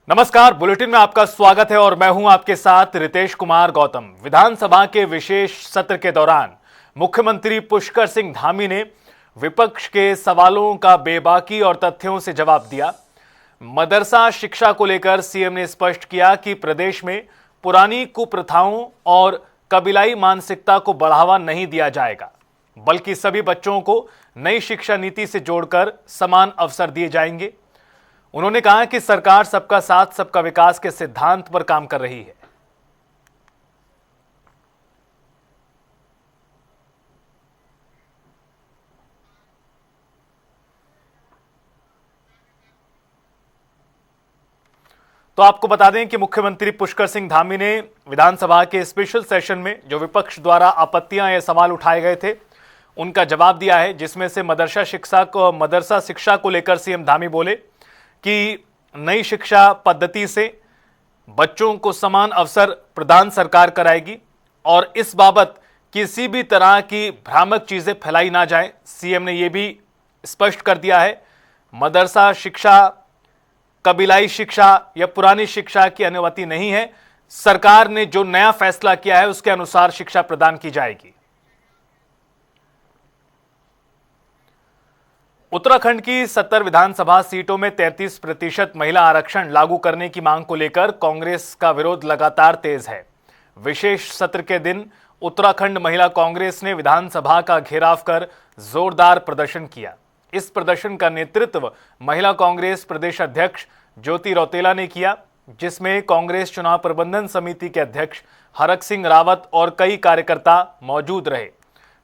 नमस्कार, बुलेटिन में आपका स्वागत है और मैं हूं आपके साथ रितेश कुमार गौतम। विधानसभा के विशेष सत्र के दौरान मुख्यमंत्री पुष्कर सिंह धामी ने विपक्ष के सवालों का बेबाकी और तथ्यों से जवाब दिया। मदरसा शिक्षा को लेकर सीएम ने स्पष्ट किया कि प्रदेश में पुरानी कुप्रथाओं और कबीलाई मानसिकता को बढ़ावा नहीं दिया जाएगा, बल्कि सभी बच्चों को नई शिक्षा नीति से जोड़कर समान अवसर दिए जाएंगे। उन्होंने कहा कि सरकार सबका साथ सबका विकास के सिद्धांत पर काम कर रही है। तो आपको बता दें कि मुख्यमंत्री पुष्कर सिंह धामी ने विधानसभा के स्पेशल सेशन में जो विपक्ष द्वारा आपत्तियां या सवाल उठाए गए थे उनका जवाब दिया है, जिसमें से मदरसा शिक्षा को लेकर सीएम धामी बोले कि नई शिक्षा पद्धति से बच्चों को समान अवसर प्रदान सरकार कराएगी और इस बाबत किसी भी तरह की भ्रामक चीजें फैलाई ना जाए। सीएम ने यह भी स्पष्ट कर दिया है, मदरसा शिक्षा कबीलाई शिक्षा या पुरानी शिक्षा की अनुमति नहीं है। सरकार ने जो नया फैसला किया है उसके अनुसार शिक्षा प्रदान की जाएगी। उत्तराखंड की 70 विधानसभा सीटों में 33% महिला आरक्षण लागू करने की मांग को लेकर कांग्रेस का विरोध लगातार तेज है। विशेष सत्र के दिन उत्तराखंड महिला कांग्रेस ने विधानसभा का घेराव कर जोरदार प्रदर्शन किया। इस प्रदर्शन का नेतृत्व महिला कांग्रेस प्रदेश अध्यक्ष ज्योति रौतेला ने किया, जिसमें कांग्रेस चुनाव प्रबंधन समिति के अध्यक्ष हरक सिंह रावत और कई कार्यकर्ता मौजूद रहे।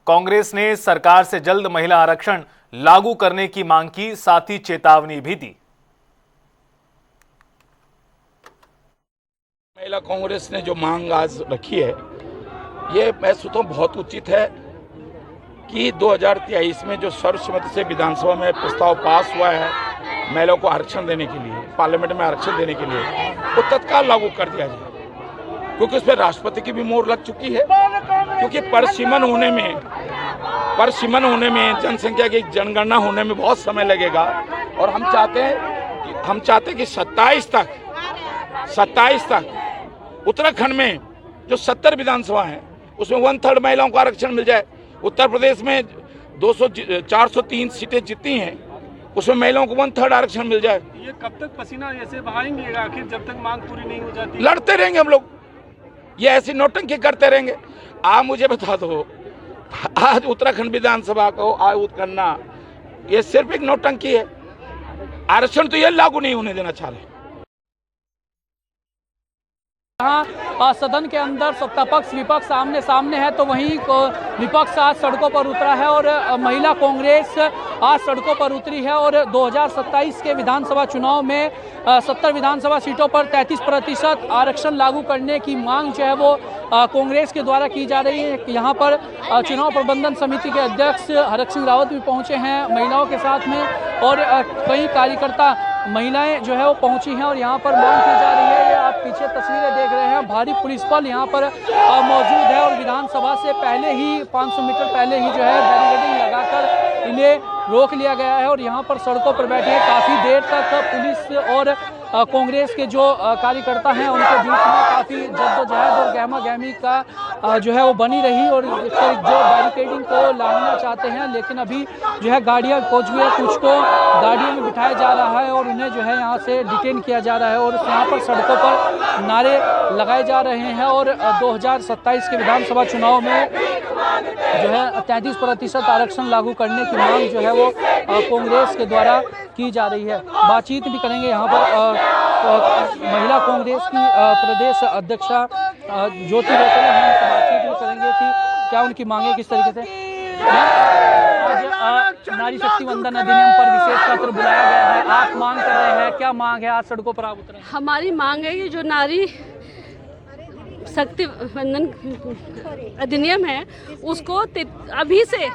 कांग्रेस ने सरकार से जल्द महिला आरक्षण लागू करने की मांग की, साथ ही चेतावनी भी दी। महिला कांग्रेस ने जो मांग आज रखी है, ये मैं सोचता हूं बहुत उचित है कि 2023 में जो सर्वसम्मति से विधानसभा में प्रस्ताव पास हुआ है महिलाओं को आरक्षण देने के लिए, पार्लियामेंट में आरक्षण देने के लिए, वो तत्काल लागू कर दिया जाए, क्योंकि उस पर राष्ट्रपति की भी मोहर लग चुकी है। क्योंकि परिसीमन होने में जनसंख्या की जनगणना होने में बहुत समय लगेगा और हम चाहते हैं कि 27 तक उत्तराखंड में जो 70 विधानसभा है उसमें 1/3 महिलाओं को आरक्षण मिल जाए। उत्तर प्रदेश में 403 सीटें जीती हैं, उसमें महिलाओं को 1/3 आरक्षण मिल जाए। ये कब तक पसीना ऐसे बहाएंगे आखिर, जब तक मांग पूरी नहीं हो जाती? लड़ते रहेंगे हम लोग, ये ऐसी नौटंकी करते रहेंगे। आप मुझे बता दो, आज उत्तराखंड विधानसभा को आहूत करना ये सिर्फ एक नौटंकी है। आरक्षण तो ये लागू नहीं होने देना चाह रहे। यहाँ सदन के अंदर सत्ता पक्ष विपक्ष आमने सामने है, तो वहीं विपक्ष आज सड़कों पर उतरा है और महिला कांग्रेस आज सड़कों पर उतरी है और 2027 के विधानसभा चुनाव में 70 विधानसभा सीटों पर 33% आरक्षण लागू करने की मांग जो है वो कांग्रेस के द्वारा की जा रही है। यहाँ पर चुनाव प्रबंधन समिति के अध्यक्ष हरक सिंह रावत भी पहुँचे हैं महिलाओं के साथ में और कई कार्यकर्ता महिलाएं जो है वो पहुंची हैं और यहाँ पर मांग की जा रही है। ये आप पीछे तस्वीरें देख रहे हैं, भारी पुलिस बल यहाँ पर मौजूद है और विधानसभा से पहले ही 500 मीटर पहले ही जो है बैरिकेडिंग लगाकर इन्हें रोक लिया गया है और यहाँ पर सड़कों पर बैठे काफ़ी देर तक पुलिस और कांग्रेस के जो कार्यकर्ता हैं उनके बीच में काफ़ी जद्दोजहद और गहमा गहमी का जो है वो बनी रही और जो बैरिकेडिंग को लांघना चाहते हैं, लेकिन अभी जो है गाड़ियाँ पहुँच गई है, कुछ को गाड़ियों में बिठाया जा रहा है और उन्हें जो है यहाँ से डिटेन किया जा रहा है और यहाँ पर सड़कों पर नारे लगाए जा रहे हैं और 2027 के विधानसभा चुनाव में जो है 33% आरक्षण लागू करने की मांग जो है वो कांग्रेस के द्वारा की जा रही है। बातचीत भी करेंगे यहाँ पर महिला कांग्रेस की प्रदेश अध्यक्षा ज्योति रौतेला हैं, बातचीत भी करेंगे कि क्या उनकी मांगे किस तरीके से। आज नारी शक्ति वंदन अधिनियम पर विशेष सत्र बुलाया गया है, आप मांग कर रहे हैं, क्या मांग है? आज सड़कों पर आप उतरे। हमारी मांग है कि जो नारी शक्ति वंदन अधिनियम है उसको अभी से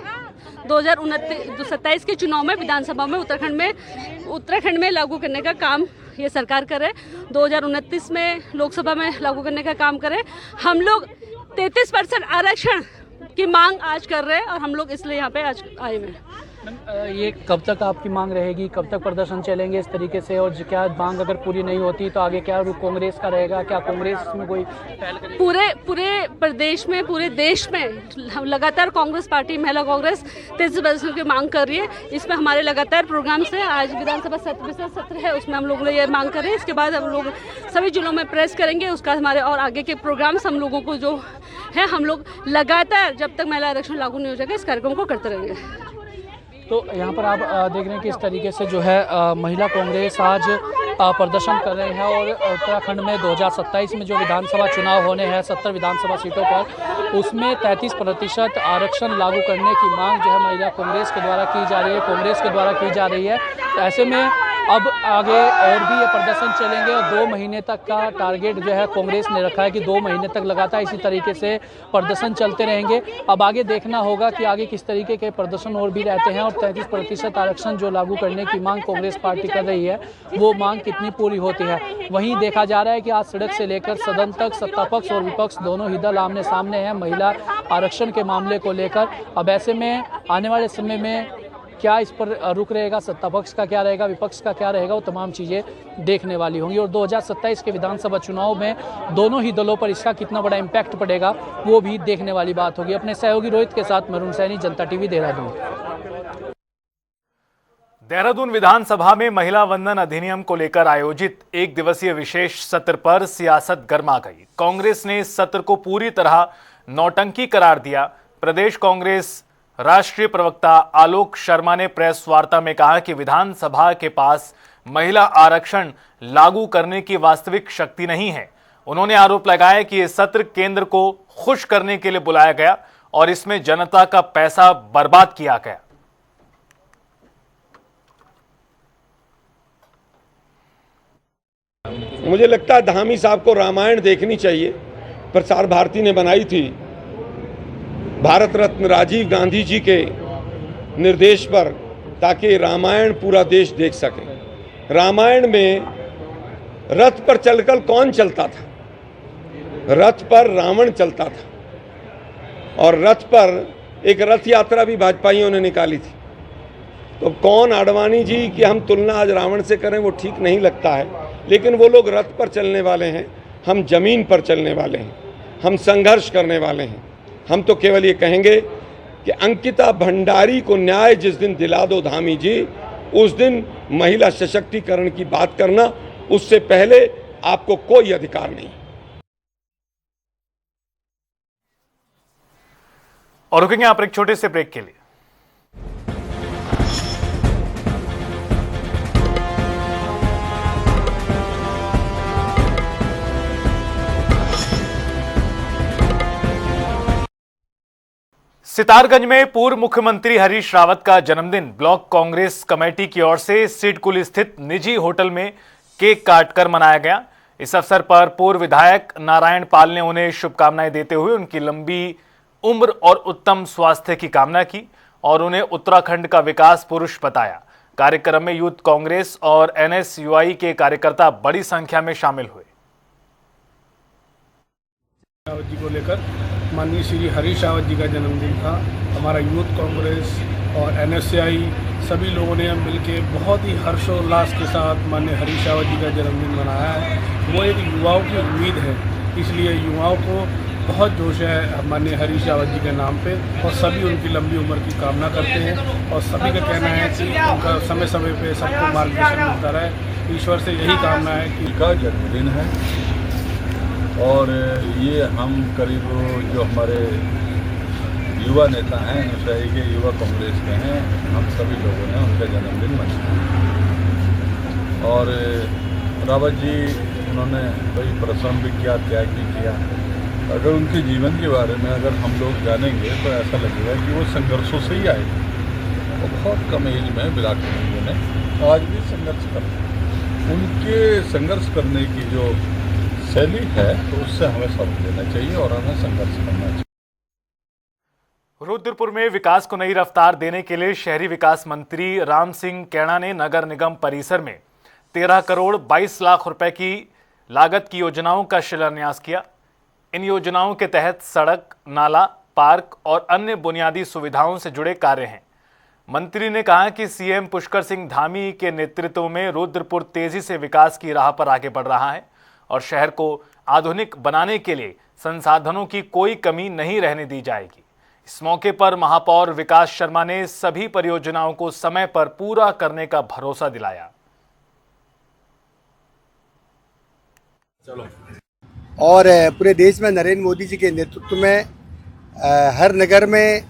2027 के चुनाव में विधानसभा में उत्तराखंड में लागू करने का काम ये सरकार करे। 2029 में लोकसभा में लागू करने का काम करे। हम लोग 33% आरक्षण की मांग आज कर रहे हैं और हम लोग इसलिए यहाँ पे आज आए हुए हैं। ये कब तक आपकी मांग रहेगी, कब तक प्रदर्शन चलेंगे इस तरीके से, और क्या मांग अगर पूरी नहीं होती तो आगे क्या रुख कांग्रेस का रहेगा? क्या कांग्रेस में कोई पहल करेगी? पूरे प्रदेश में, पूरे देश में लगातार कांग्रेस पार्टी, महिला कांग्रेस 33% की मांग कर रही है। इसमें हमारे लगातार प्रोग्राम से आज विधानसभा सत्र है, उसमें हम लोग ये मांग कर रहे हैं। इसके बाद हम लोग सभी जिलों में प्रेस करेंगे, उसका हमारे और आगे के प्रोग्राम्स हम लोगों को जो है, हम लोग लगातार जब तक महिला आरक्षण लागू नहीं हो जाएगा इस कार्यक्रम को करते रहेंगे। तो यहाँ पर आप देख रहे हैं कि इस तरीके से जो है महिला कांग्रेस आज प्रदर्शन कर रहे हैं, और उत्तराखंड में 2027 में जो विधानसभा चुनाव होने हैं 70 विधानसभा सीटों पर, उसमें 33% आरक्षण लागू करने की मांग जो है महिला कांग्रेस के द्वारा की जा रही है, कांग्रेस के द्वारा की जा रही है। तो ऐसे में अब आगे और भी ये प्रदर्शन चलेंगे, और 2 महीने तक का टारगेट जो है कांग्रेस ने रखा है कि 2 महीने तक लगातार इसी तरीके से प्रदर्शन चलते रहेंगे। अब आगे देखना होगा कि आगे किस तरीके के प्रदर्शन और भी रहते हैं, और 33% आरक्षण जो लागू करने की मांग कांग्रेस पार्टी कर रही है वो मांग कितनी पूरी होती है। वहीं देखा जा रहा है कि आज सड़क से लेकर सदन तक सत्ता पक्ष और विपक्ष दोनों ही दल आमने सामने हैं महिला आरक्षण के मामले को लेकर। अब ऐसे में आने वाले समय में क्या इस पर रुख रहेगा, सत्ता पक्ष का क्या रहेगा, विपक्ष का क्या रहेगा, वो तमाम चीज़ें देखने वाली होंगी। और 2027 के विधानसभा चुनाव में दोनों ही दलों पर इसका कितना बड़ा इम्पैक्ट पड़ेगा वो भी देखने वाली बात होगी। अपने सहयोगी रोहित के साथ मैं अरुण सैनी, जनता टीवी, देहरादून। देहरादून विधानसभा में महिला वंदन अधिनियम को लेकर आयोजित 1 दिवसीय विशेष सत्र पर सियासत गर्मा गई। कांग्रेस ने इस सत्र को पूरी तरह नौटंकी करार दिया। प्रदेश कांग्रेस राष्ट्रीय प्रवक्ता आलोक शर्मा ने प्रेस वार्ता में कहा कि विधानसभा के पास महिला आरक्षण लागू करने की वास्तविक शक्ति नहीं है। उन्होंने आरोप लगाया कि यह सत्र केंद्र को खुश करने के लिए बुलाया गया और इसमें जनता का पैसा बर्बाद किया गया। मुझे लगता है धामी साहब को रामायण देखनी चाहिए। प्रसार भारती ने बनाई थी, भारत रत्न राजीव गांधी जी के निर्देश पर, ताकि रामायण पूरा देश देख सके। रामायण में रथ पर चलकर कौन चलता था? रथ पर रावण चलता था, और रथ पर एक रथ यात्रा भी भाजपाइयों ने निकाली थी। तो कौन आडवाणी जी की हम तुलना आज रावण से करें वो ठीक नहीं लगता है, लेकिन वो लोग रथ पर चलने वाले हैं, हम जमीन पर चलने वाले हैं, हम संघर्ष करने वाले हैं। हम तो केवल ये कहेंगे कि अंकिता भंडारी को न्याय जिस दिन दिला दो धामी जी, उस दिन महिला सशक्तिकरण की बात करना, उससे पहले आपको कोई अधिकार नहीं। और रुकेंगे यहाँ पर एक छोटे से ब्रेक के लिए। सितारगंज में पूर्व मुख्यमंत्री हरीश रावत का जन्मदिन ब्लॉक कांग्रेस कमेटी की ओर से सिडकुल स्थित निजी होटल में केक काटकर मनाया गया। इस अवसर पर पूर्व विधायक नारायण पाल ने उन्हें शुभकामनाएं देते हुए उनकी लंबी उम्र और उत्तम स्वास्थ्य की कामना की और उन्हें उत्तराखंड का विकास पुरुष बताया। कार्यक्रम में यूथ कांग्रेस और NSUI के कार्यकर्ता बड़ी संख्या में शामिल हुए। रावत जी को लेकर माननीय श्री हरीश रावत जी का जन्मदिन था। हमारा यूथ कांग्रेस और NSUI सभी लोगों ने मिलकर बहुत ही हर्षोल्लास के साथ माननीय हरीश रावत जी का जन्मदिन मनाया है। वो एक युवाओं की उम्मीद है, इसलिए युवाओं को बहुत जोश है माननीय हरीश रावत जी के नाम पे, और सभी उनकी लंबी उम्र की कामना करते हैं। और सभी का कहना है कि उनका समय समय पे सबको मार्गदर्शन मिलता रहे। ईश्वर से यही कामना है कि का जन्मदिन है, और ये हम करीब जो हमारे युवा नेता हैं NSUI के, युवा कांग्रेस के हैं, हम सभी लोगों ने उनका जन्मदिन मनाया। और रावत जी उन्होंने बड़ी परिश्रम भी किया, त्याग भी किया। अगर उनके जीवन के बारे में अगर हम लोग जानेंगे तो ऐसा लगेगा कि वो संघर्षों से ही आए और बहुत कम एज में विराट कोहली ने आज भी संघर्ष कर, उनके संघर्ष करने की जो शैली है तो उससे हमें सबक लेना चाहिए और हमें संघर्ष करना चाहिए। रुद्रपुर में विकास को नई रफ्तार देने के लिए शहरी विकास मंत्री राम सिंह कैणा ने नगर निगम परिसर में 13 करोड़ 22 लाख रुपए की लागत की योजनाओं का शिलान्यास किया। इन योजनाओं के तहत सड़क, नाला, पार्क और अन्य बुनियादी सुविधाओं से जुड़े कार्य हैं। मंत्री ने कहा कि सीएम पुष्कर सिंह धामी के नेतृत्व में रुद्रपुर तेजी से विकास की राह पर आगे बढ़ रहा है और शहर को आधुनिक बनाने के लिए संसाधनों की कोई कमी नहीं रहने दी जाएगी। इस मौके पर महापौर विकास शर्मा ने सभी परियोजनाओं को समय पर पूरा करने का भरोसा दिलाया। और पूरे देश में नरेंद्र मोदी जी के नेतृत्व में हर नगर में,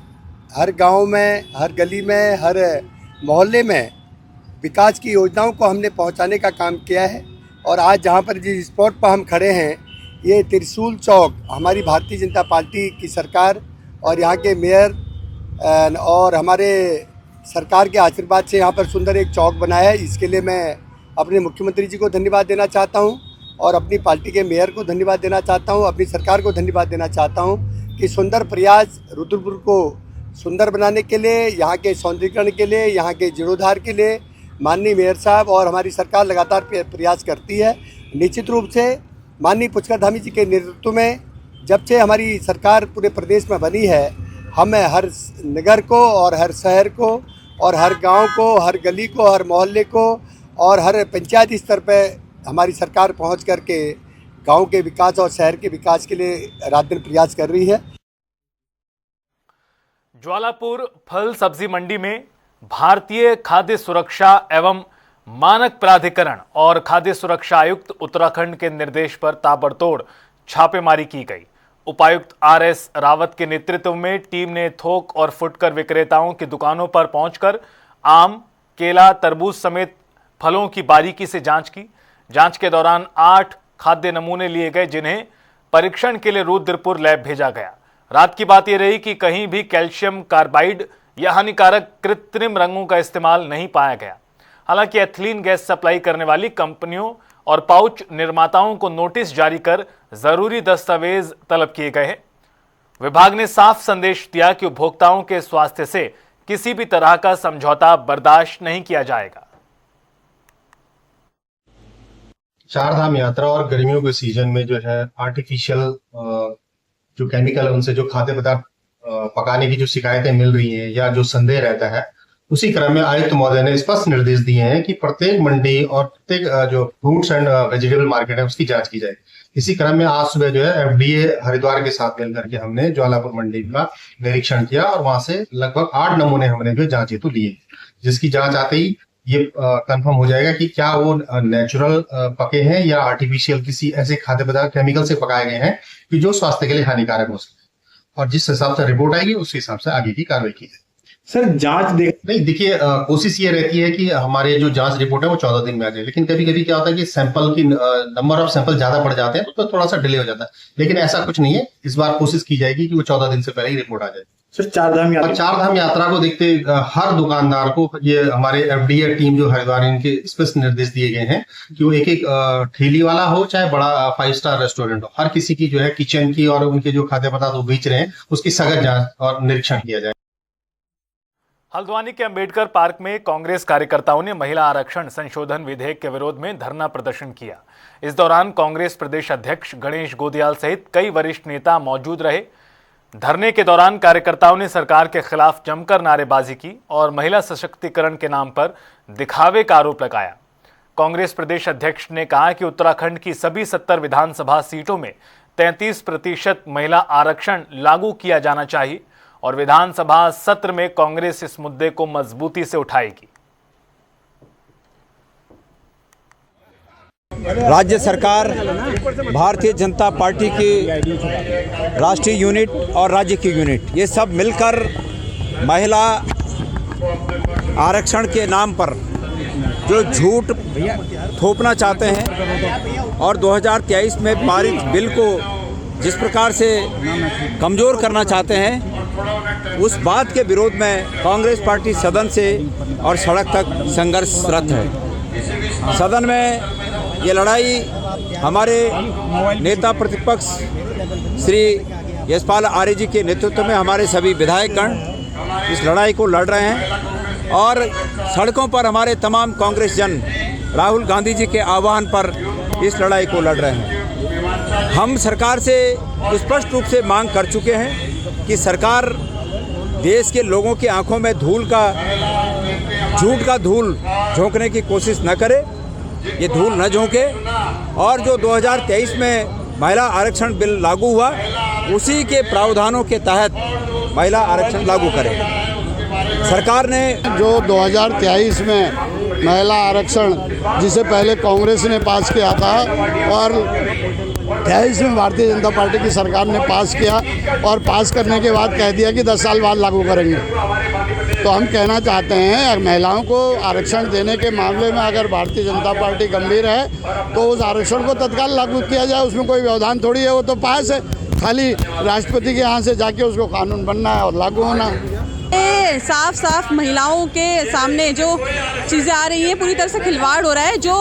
हर गांव में, हर गली में, हर मोहल्ले में विकास की योजनाओं को हमने पहुंचाने का काम किया है। और आज जहां पर जिस स्पॉट पर हम खड़े हैं, ये त्रिशूल चौक हमारी भारतीय जनता पार्टी की सरकार और यहाँ के मेयर और हमारे सरकार के आशीर्वाद से यहाँ पर सुंदर एक चौक बना है। इसके लिए मैं अपने मुख्यमंत्री जी को धन्यवाद देना चाहता हूँ और अपनी पार्टी के मेयर को धन्यवाद देना चाहता हूँ, अपनी सरकार को धन्यवाद देना चाहता हूँ कि सुंदर प्रयास रुद्रपुर को सुंदर बनाने के लिए, यहाँ के सौंदर्यीकरण के लिए, यहाँ के जीर्णोद्धार के लिए माननीय मेयर साहब और हमारी सरकार लगातार प्रयास करती है। निश्चित रूप से माननीय पुष्कर धामी जी के नेतृत्व में जब से हमारी सरकार पूरे प्रदेश में बनी है, हम हर नगर को और हर शहर को और हर गांव को, हर गली को, हर मोहल्ले को और हर पंचायत स्तर पर हमारी सरकार पहुंच करके गांव के विकास और शहर के विकास के लिए रात दिन प्रयास कर रही है। ज्वालापुर फल सब्जी मंडी में भारतीय खाद्य सुरक्षा एवं मानक प्राधिकरण और खाद्य सुरक्षा आयुक्त उत्तराखंड के निर्देश पर ताबड़तोड़ छापेमारी की गई। उपायुक्त आर.एस. रावत के नेतृत्व में टीम ने थोक और फुटकर विक्रेताओं की दुकानों पर पहुंचकर आम, केला, तरबूज समेत फलों की बारीकी से जांच की। जांच के दौरान 8 खाद्य नमूने लिए गए, जिन्हें परीक्षण के लिए रुद्रपुर लैब भेजा गया। रात की बात यह रही कि कहीं भी कैल्शियम कार्बाइड या हानिकारक कृत्रिम रंगों का इस्तेमाल नहीं पाया गया। हालांकि एथिलीन गैस सप्लाई करने वाली कंपनियों और पाउच निर्माताओं को नोटिस जारी कर जरूरी दस्तावेज तलब किए गए हैं। विभाग ने साफ संदेश दिया कि उपभोक्ताओं के स्वास्थ्य से किसी भी तरह का समझौता बर्दाश्त नहीं किया जाएगा। चारधाम यात्रा और गर्मियों के सीजन में जो है आर्टिफिशियल जो केमिकल है, उनसे जो खाद्य पदार्थ पकाने की जो शिकायतें मिल रही हैं या जो संदेह रहता है, उसी क्रम में आयुक्त महोदय ने स्पष्ट निर्देश दिए हैं कि प्रत्येक मंडी और प्रत्येक जो फ्रूट्स एंड वेजिटेबल मार्केट है उसकी जांच की जाए। इसी क्रम में आज सुबह जो है एफडीए हरिद्वार के साथ मिलकर के हमने ज्वालापुर मंडी का निरीक्षण किया और वहां से लगभग 8 नमूने हमने जो जांच हेतु लिए, जिसकी जांच आते ही ये कंफर्म हो जाएगा कि क्या वो नेचुरल पके हैं या आर्टिफिशियल किसी ऐसे खाद्य पदार्थ केमिकल से पकाए गए हैं कि जो स्वास्थ्य के लिए हानिकारक हो सके। और जिस हिसाब से रिपोर्ट आएगी उस हिसाब से आगे की कार्रवाई की जाए। सर जांच नहीं, देखिए कोशिश ये रहती है कि हमारे जो जांच रिपोर्ट है वो 14 दिन में आ जाए, लेकिन कभी कभी क्या होता है कि सैंपल की नंबर ऑफ सैंपल ज्यादा बढ़ जाते हैं तो थोड़ा सा डिले हो जाता है, लेकिन ऐसा कुछ नहीं है। इस बार कोशिश की जाएगी कि वो 14 दिन से पहले ही रिपोर्ट आ जाए। सर चारधाम यात्रा को देखते हर दुकानदार को ये हमारे एफडीए टीम जो हरिद्वार, इनके स्पष्ट निर्देश दिए गए हैं कि वो एक ठेली वाला हो चाहे बड़ा 5 स्टार रेस्टोरेंट हो, हर किसी की जो है किचन की और उनके जो खाद्य पदार्थ वो बेच रहे हैं उसकी सघन जांच और निरीक्षण किया जाए। हल्द्वानी के अंबेडकर पार्क में कांग्रेस कार्यकर्ताओं ने महिला आरक्षण संशोधन विधेयक के विरोध में धरना प्रदर्शन किया। इस दौरान कांग्रेस प्रदेश अध्यक्ष गणेश गोदियाल सहित कई वरिष्ठ नेता मौजूद रहे। धरने के दौरान कार्यकर्ताओं ने सरकार के खिलाफ जमकर नारेबाजी की और महिला सशक्तिकरण के नाम पर दिखावे का आरोप लगाया। कांग्रेस प्रदेश अध्यक्ष ने कहा कि उत्तराखंड की सभी 70 विधानसभा सीटों में 33% महिला आरक्षण लागू किया जाना चाहिए और विधानसभा सत्र में कांग्रेस इस मुद्दे को मजबूती से उठाएगी। राज्य सरकार भारतीय जनता पार्टी की राष्ट्रीय यूनिट और राज्य की यूनिट, ये सब मिलकर महिला आरक्षण के नाम पर जो झूठ थोपना चाहते हैं और 2023 में पारित बिल को जिस प्रकार से कमज़ोर करना चाहते हैं, उस बात के विरोध में कांग्रेस पार्टी सदन से और सड़क तक संघर्षरत है। सदन में ये लड़ाई हमारे नेता प्रतिपक्ष श्री यशपाल आर्य जी के नेतृत्व में हमारे सभी विधायकगण इस लड़ाई को लड़ रहे हैं और सड़कों पर हमारे तमाम कांग्रेस जन राहुल गांधी जी के आह्वान पर इस लड़ाई को लड़ रहे हैं। हम सरकार से स्पष्ट रूप से मांग कर चुके हैं कि सरकार देश के लोगों की आंखों में झूठ का धूल झोंकने की कोशिश न करे, ये धूल न झोंके और जो 2023 में महिला आरक्षण बिल लागू हुआ उसी के प्रावधानों के तहत महिला आरक्षण लागू करे। सरकार ने जो 2023 में महिला आरक्षण जिसे पहले कांग्रेस ने पास किया था और 23 में भारतीय जनता पार्टी की सरकार ने पास किया और पास करने के बाद कह दिया कि 10 साल बाद लागू करेंगे। तो हम कहना चाहते हैं महिलाओं को आरक्षण देने के मामले में अगर भारतीय जनता पार्टी गंभीर है तो उस आरक्षण को तत्काल लागू किया जाए, उसमें कोई व्यवधान थोड़ी है, वो तो पास है, खाली राष्ट्रपति के यहाँ से जाके उसको कानून बनना है और लागू होना है। साफ साफ महिलाओं के सामने जो चीज़ें आ रही हैं पूरी तरह से खिलवाड़ हो रहा है। जो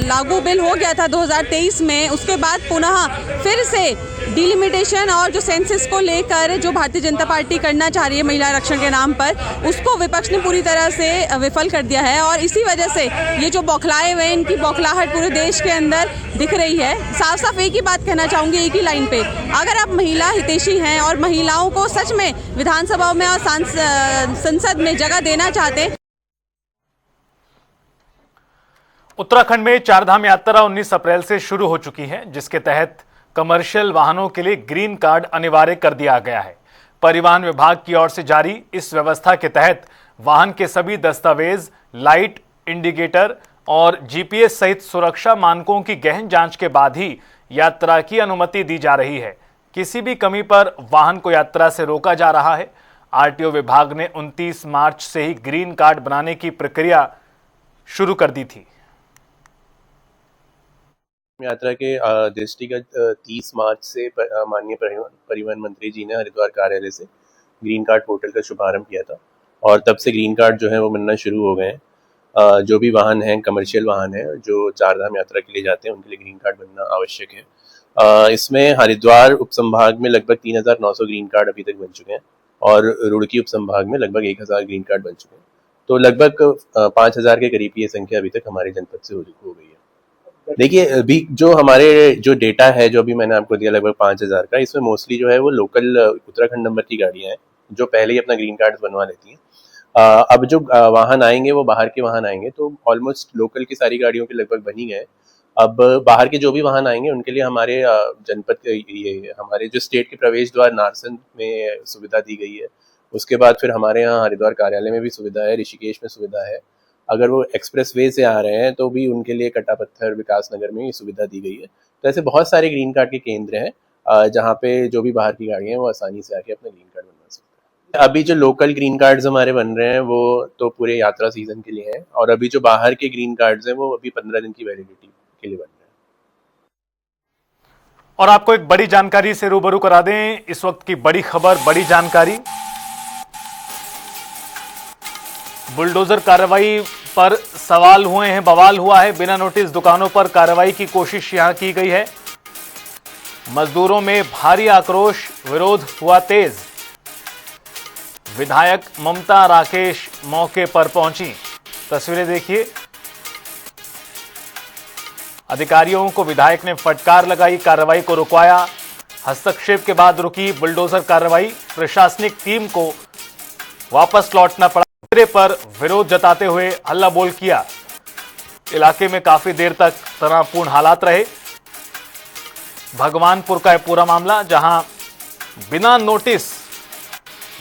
लागू बिल हो गया था 2023 में, उसके बाद पुनः फिर से डिलिमिटेशन और जो सेंसस को लेकर जो भारतीय जनता पार्टी करना चाह रही है महिला आरक्षण के नाम पर, उसको विपक्ष ने पूरी तरह से विफल कर दिया है और इसी वजह से ये जो बौखलाए हुए इनकी बौखलाहट पूरे देश के अंदर दिख रही है। साफ साफ एक ही बात कहना चाहूँगी एक ही लाइन पे, अगर आप महिला हितैषी हैं और महिलाओं को सच में विधानसभा में और संसद में जगह देना चाहते हैं। उत्तराखंड में चारधाम यात्रा 19 अप्रैल से शुरू हो चुकी है, जिसके तहत कमर्शियल वाहनों के लिए ग्रीन कार्ड अनिवार्य कर दिया गया है। परिवहन विभाग की ओर से जारी इस व्यवस्था के तहत वाहन के सभी दस्तावेज, लाइट, इंडिकेटर और जीपीएस सहित सुरक्षा मानकों की गहन जांच के बाद ही यात्रा की अनुमति दी जा रही है। किसी भी कमी पर वाहन को यात्रा से रोका जा रहा है। आरटीओ विभाग ने 29 मार्च से ही ग्रीन कार्ड बनाने की प्रक्रिया शुरू कर दी थी। यात्रा के दृष्टिगत 30 मार्च से माननीय परिवहन मंत्री जी ने हरिद्वार कार्यालय से ग्रीन कार्ड पोर्टल का शुभारंभ किया था और तब से ग्रीन कार्ड जो है वो बनना शुरू हो गए हैं। जो भी वाहन हैं, कमर्शियल वाहन हैं जो चारधाम यात्रा के लिए जाते हैं, उनके लिए ग्रीन कार्ड बनना आवश्यक है। इसमें हरिद्वार उपसंभाग में लगभग 3900 ग्रीन कार्ड अभी तक बन चुके हैं और रुड़की उपसंभाग में लगभग 1000 ग्रीन कार्ड बन चुके हैं। तो लगभग 5000 के करीब ये संख्या अभी तक हमारे जनपद से हो गई है। देखिए, अभी जो हमारे जो डेटा है जो अभी मैंने आपको दिया लगभग 5000 का, इसमें मोस्टली जो है वो लोकल उत्तराखंड नंबर की गाड़ियां हैं जो पहले ही अपना ग्रीन कार्ड बनवा लेती हैं। अब जो वाहन आएंगे वो बाहर के वाहन आएंगे, तो ऑलमोस्ट लोकल की सारी गाड़ियों के लगभग बन ही गए। अब बाहर के जो भी वाहन आएंगे उनके लिए हमारे जनपद ये हमारे जो स्टेट के प्रवेश द्वार नारसन में सुविधा दी गई है। उसके बाद फिर हमारे यहाँ हरिद्वार कार्यालय में भी सुविधा है, ऋषिकेश में सुविधा है। अगर वो एक्सप्रेस वे से आ रहे हैं तो भी उनके लिए कटापत्थर विकास नगर में ये सुविधा दी गई है। तो ऐसे बहुत सारे ग्रीन कार्ड के केंद्र हैं जहाँ पे जो भी बाहर की गाड़ियाँ हैं वो आसानी से आके अपना ग्रीन कार्ड बनवा सकते हैं। अभी जो लोकल ग्रीन कार्ड्स हमारे बन रहे हैं वो तो पूरे यात्रा सीजन के लिए हैं और अभी जो बाहर के ग्रीन कार्ड्स हैं वो अभी 15 दिन की वैलिडिटी के लिए बन रहे हैं। और आपको एक बड़ी जानकारी से रूबरू करा दें, इस वक्त की बड़ी खबर, बड़ी जानकारी। बुलडोजर कार्रवाई पर सवाल हुए हैं, बवाल हुआ है। बिना नोटिस दुकानों पर कार्रवाई की कोशिश यहां की गई है। मजदूरों में भारी आक्रोश, विरोध हुआ तेज। विधायक ममता राकेश मौके पर पहुंची। तस्वीरें देखिए। अधिकारियों को विधायक ने फटकार लगाई, कार्रवाई को रुकवाया। हस्तक्षेप के बाद रुकी बुलडोजर कार्रवाई। प्रशासनिक टीम को वापस लौटना पड़ा। पर विरोध जताते हुए हल्ला बोल किया। इलाके में काफी देर तक तनावपूर्ण हालात रहे। भगवानपुर का पूरा मामला, जहां बिना नोटिस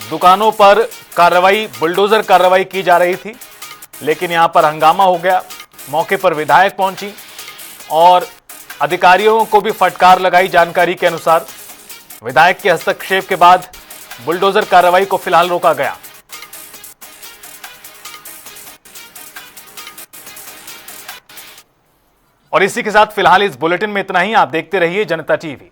दुकानों पर कार्रवाई, बुलडोजर कार्रवाई की जा रही थी, लेकिन यहां पर हंगामा हो गया। मौके पर विधायक पहुंची और अधिकारियों को भी फटकार लगाई। जानकारी के अनुसार विधायक के हस्तक्षेप के बाद बुलडोजर कार्रवाई को फिलहाल रोका गया। और इसी के साथ फिलहाल इस बुलेटिन में इतना ही। आप देखते रहिए जनता टीवी।